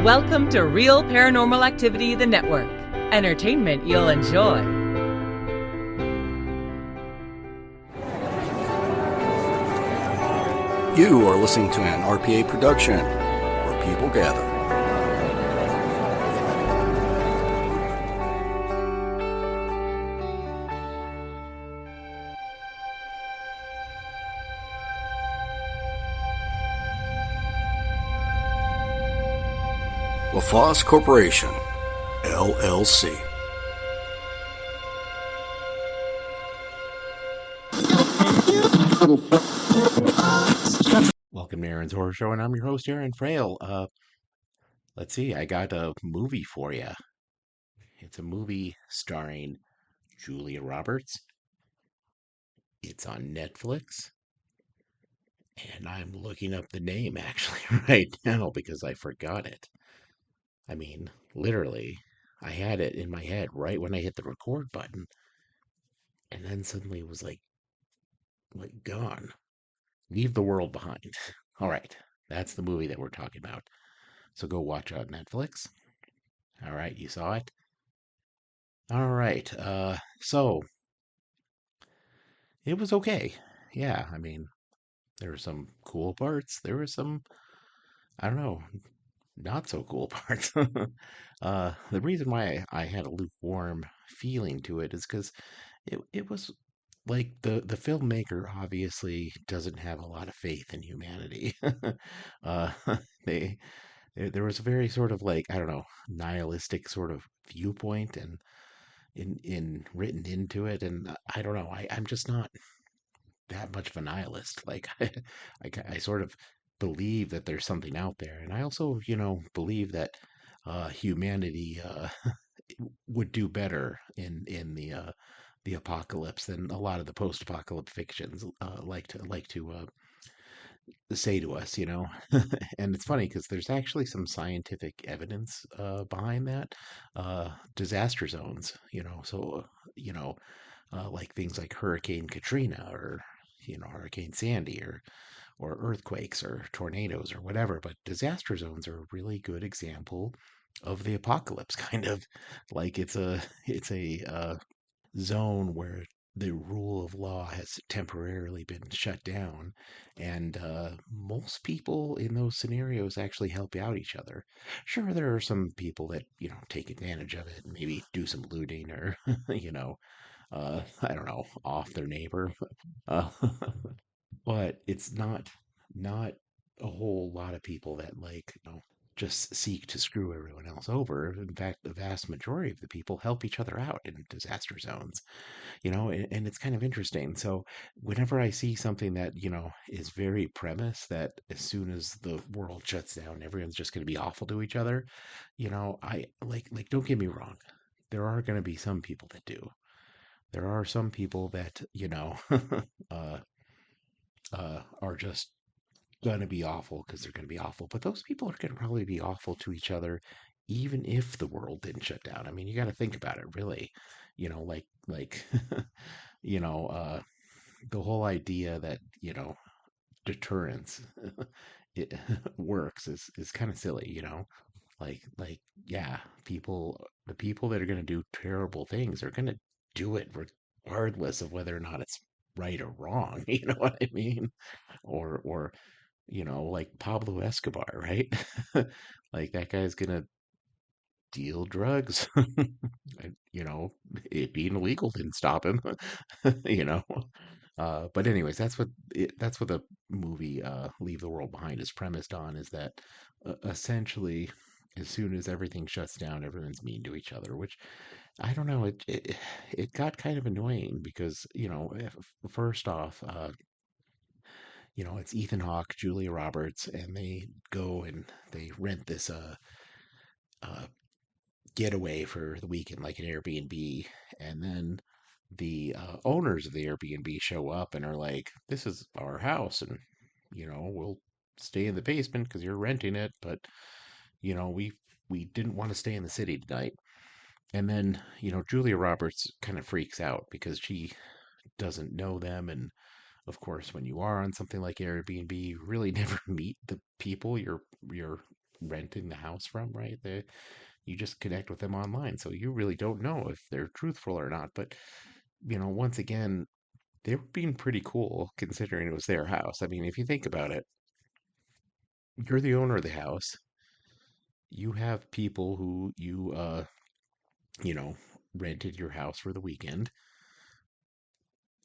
Welcome to Real Paranormal Activity, the network. Entertainment you'll enjoy. You are listening to an RPA production, where people gather. LaFosse Corporation, LLC. Welcome to Aaron's Horror Show, and I'm your host, Aaron Frale. Let's see, I got a movie for you. It's a movie starring Julia Roberts. It's on Netflix, and I'm looking up the name actually right now because I forgot it. I mean, literally, I had it in my head right when I hit the record button, and then suddenly it was like gone. Leave the World Behind. All right, that's the movie that we're talking about. So go watch it on Netflix. All right, you saw it? All right. So it was okay. Yeah, I mean, there were some cool parts. There were some, I don't know, not so cool parts. The reason why I had a lukewarm feeling to it is because it was like the filmmaker obviously doesn't have a lot of faith in humanity. uh, they there was a very sort of like, I don't know, nihilistic sort of viewpoint and in written into it, and I don't know, I'm just not that much of a nihilist. Like I sort of believe that there's something out there, and I also, believe that humanity would do better in the apocalypse than a lot of the post-apocalyptic fictions like to say to us, And it's funny because there's actually some scientific evidence behind that. Disaster zones, like things like Hurricane Katrina or Hurricane Sandy or earthquakes or tornadoes or whatever. But disaster zones are a really good example of the apocalypse, kind of like it's a zone where the rule of law has temporarily been shut down, and most people in those scenarios actually help out each other. Sure, there are some people that take advantage of it and maybe do some looting or I don't know, off their neighbor. Uh, but it's not a whole lot of people that just seek to screw everyone else over. In fact, the vast majority of the people help each other out in disaster zones, and it's kind of interesting. So whenever I see something that, is very premise that as soon as the world shuts down, everyone's just going to be awful to each other, I like don't get me wrong. There are going to be some people that do. There are some people that, uh, are just going to be awful because they're going to be awful. But those people are going to probably be awful to each other, even if the world didn't shut down. I mean, you got to think about it, really. Like, you know, uh, the whole idea that deterrence it works is kind of silly. Yeah, the people that are going to do terrible things are going to do it regardless of whether or not it's right or wrong. You know what I mean? Or like Pablo Escobar, right? Like that guy's gonna deal drugs. And, it being illegal didn't stop him. you know. But anyways, that's what the movie Leave the World Behind is premised on, is that essentially as soon as everything shuts down, everyone's mean to each other, which I don't know. It got kind of annoying because first off, it's Ethan Hawke, Julia Roberts, and they go and they rent this uh getaway for the weekend, like an Airbnb, and then the owners of the Airbnb show up and are like, "This is our house, and we'll stay in the basement because you're renting it, but we didn't want to stay in the city tonight." And then Julia Roberts kind of freaks out because she doesn't know them, and of course, when you are on something like Airbnb, you really never meet the people you're renting the house from, right? You just connect with them online, so you really don't know if they're truthful or not. But once again, they were being pretty cool considering it was their house. I mean, if you think about it, you're the owner of the house. You have people who you know, rented your house for the weekend.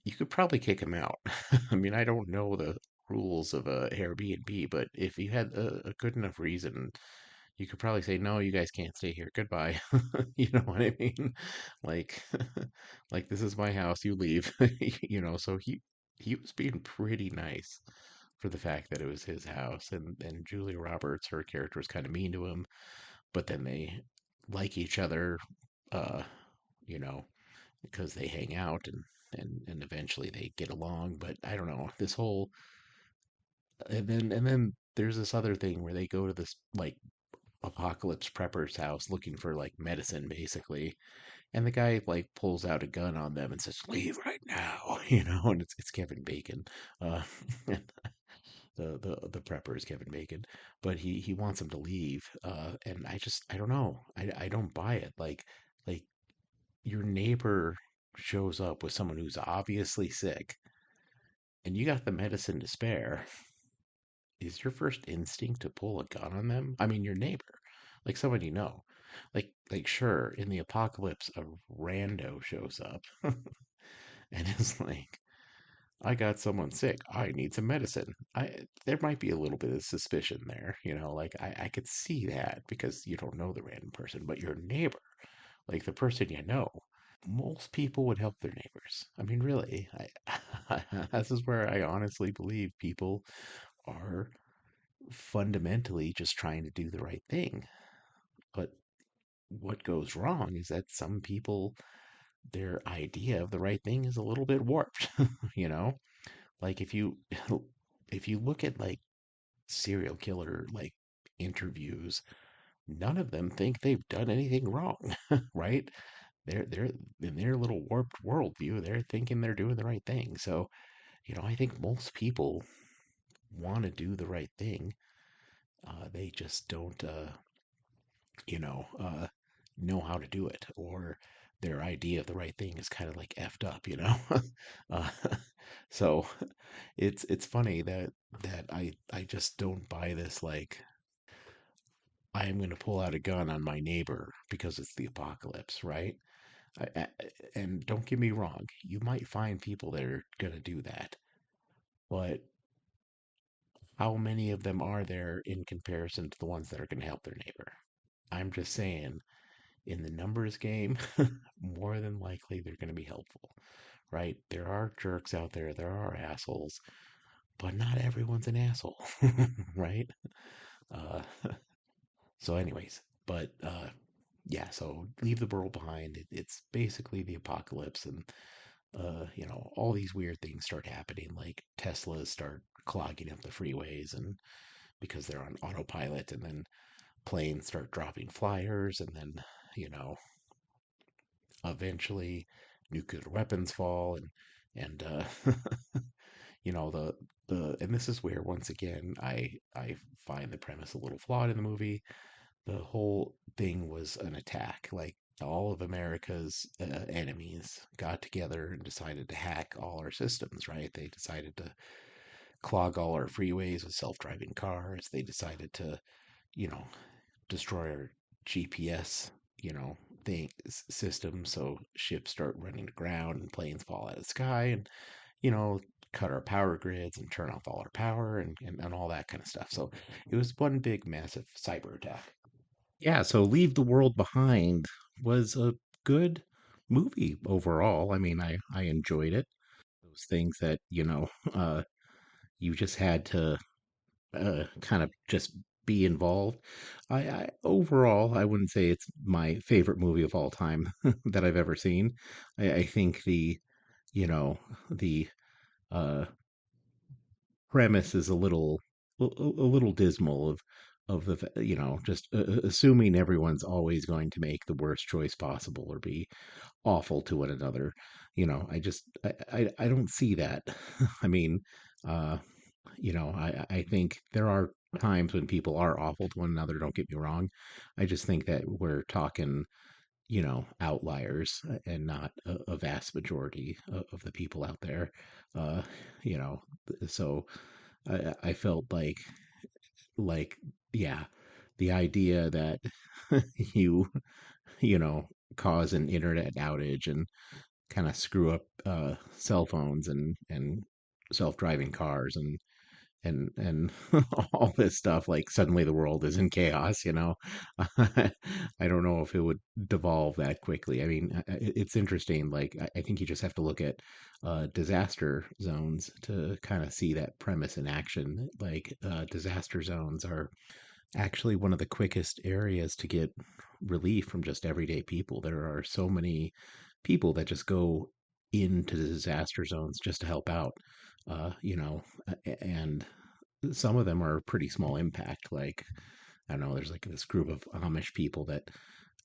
You could probably kick them out. I mean, I don't know the rules of a Airbnb, but if you had a good enough reason, you could probably say, no, you guys can't stay here. Goodbye. You know what I mean? Like, like this is my house. You leave. So he was being pretty nice for the fact that it was his house, and Julia Roberts, her character, was kind of mean to him, but then they like each other, uh, you know, because they hang out and eventually they get along. But I don't know this whole and then there's this other thing where they go to this like apocalypse prepper's house looking for like medicine basically, and the guy like pulls out a gun on them and says leave right now. And it's Kevin Bacon. uh the prepper is Kevin Bacon, but he wants him to leave. And I don't know, I don't buy it. Like your neighbor shows up with someone who's obviously sick and you got the medicine to spare. Is your first instinct to pull a gun on them? I mean, your neighbor, like someone you know. Like sure, in the apocalypse, a rando shows up and is like, "I got someone sick. I need some medicine." There might be a little bit of suspicion there, like I could see that because you don't know the random person, but your neighbor, like the person you know, most people would help their neighbors. I mean, really, this is where I honestly believe people are fundamentally just trying to do the right thing. But what goes wrong is that some people, their idea of the right thing is a little bit warped, you know? Like if you look at like serial killer like interviews, none of them think they've done anything wrong, right? They're in their little warped worldview, they're thinking they're doing the right thing. So, I think most people want to do the right thing. They just don't you know, uh, know how to do it, or their idea of the right thing is kind of like effed up. uh, so it's funny that I just don't buy this. Like I am going to pull out a gun on my neighbor because it's the apocalypse, right? I, and don't get me wrong, you might find people that are going to do that, but how many of them are there in comparison to the ones that are going to help their neighbor? I'm just saying, in the numbers game, more than likely they're going to be helpful, right? There are jerks out there, there are assholes, but not everyone's an asshole, right? Uh, so, anyways, but yeah, so leave the world behind. It's basically the apocalypse, and all these weird things start happening, like Teslas start clogging up the freeways, and because they're on autopilot, and then planes start dropping flyers, and then you know eventually nuclear weapons fall, and and this is where once again I find the premise a little flawed in the movie. The whole thing was an attack. Like all of America's enemies got together and decided to hack all our systems, right? They decided to clog all our freeways with self-driving cars. They decided to, you know, destroy our GPS, thing system, so ships start running aground and planes fall out of the sky, and you know cut our power grids and turn off all our power, and all that kind of stuff. So it was one big massive cyber attack. Yeah, so Leave the World Behind was a good movie overall. I mean, I enjoyed it. Those things that, you just had to kind of just be involved. I overall, I wouldn't say it's my favorite movie of all time that I've ever seen. I think you know, the uh, premise is a little dismal of just assuming everyone's always going to make the worst choice possible or be awful to one another. I just I don't see that. I mean, uh I think there are times when people are awful to one another. Don't get me wrong. I just think that we're talking, outliers, and not a vast majority of the people out there. Uh, you know, so I felt like, yeah, the idea that you, you know, cause an internet outage and kind of screw up cell phones and self-driving cars and all this stuff, like suddenly the world is in chaos. I don't know if it would devolve that quickly. I mean, it's interesting. Like, I think you just have to look at disaster zones to kind of see that premise in action. Like, disaster zones are actually one of the quickest areas to get relief from just everyday people. There are so many people that just go into the disaster zones just to help out, and some of them are pretty small impact. Like, I don't know, there's like this group of Amish people that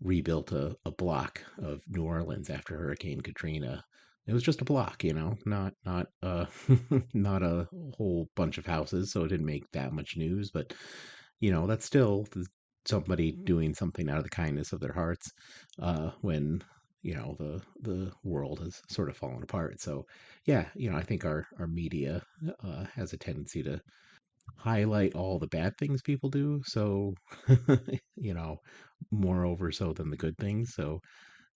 rebuilt a block of New Orleans after Hurricane Katrina. It was just a block, not not a whole bunch of houses, so it didn't make that much news. But that's still somebody doing something out of the kindness of their hearts, when the world has sort of fallen apart. So yeah, I think our media has a tendency to highlight all the bad things people do. So, you know, moreover so than the good things. So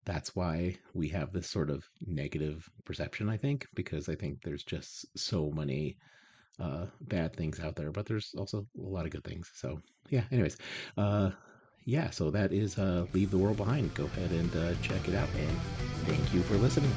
that's why we have this sort of negative perception, I think, because I think there's just so many bad things out there, but there's also a lot of good things. So yeah, anyways, uh, yeah, so that is Leave the World Behind. Go ahead and check it out, and thank you for listening.